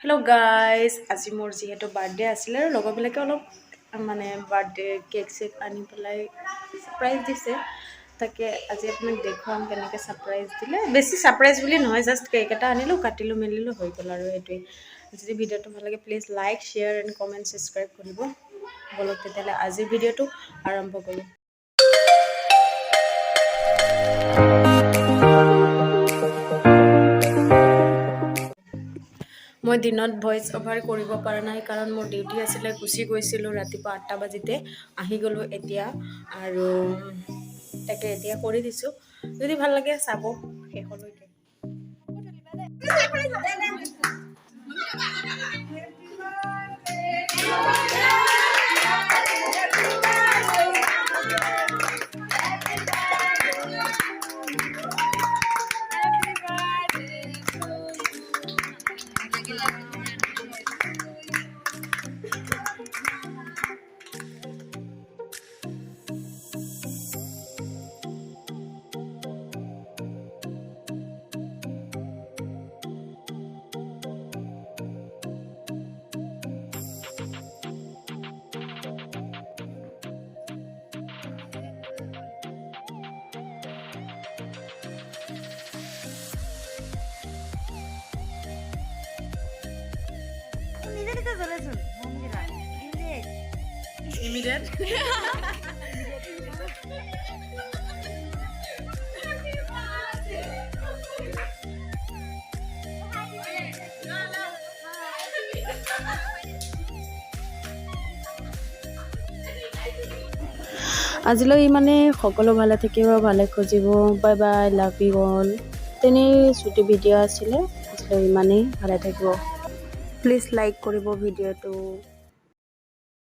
Hello guys, আজি মোৰ যিহেতু বাৰ্থডে আছিল আৰু লগৰবিলাকে অলপ মানে বাৰ্থডে কেক চেক আনি পেলাই সাৰপ্ৰাইজ দিছে তাকে আজি আপোনাক দেখুৱাম কেনেকৈ সাৰপ্ৰাইজ দিলে বেছি সাৰপ্ৰাইজ বুলি নহয় জাস্ট কেক এটা আনিলো কাটিলো মেলিলো হৈ গ'ল আৰু এটোই যদি ভিডিওটো ভাল লাগে please like share and comment subscribe কৰিব বলক তেতিয়ালে আজি ভিডিওটো আৰম্ভ কৰো মই দিনত ভয়েস ওভাৰ কৰিব পৰা নাই কাৰণ মোৰ ডিউটি আছিল গুছি গৈছিল ৰাতিপুৱা 8টা বাজিতে আহি গলো এতিয়া আৰু তাকে এতিয়া কৰি দিছো যদি ভাল লাগে চাব শেষলৈকে Immediate. আজিলৈ মানে সকলো ভালে থাকিব ভালে খুজিব bye bye love you all তেনে ছুটি ভিডিও আছিলে আজিলৈ ইমানেই ভালে থাকিব প্লিজ লাইক কৰিব ভিডিওটো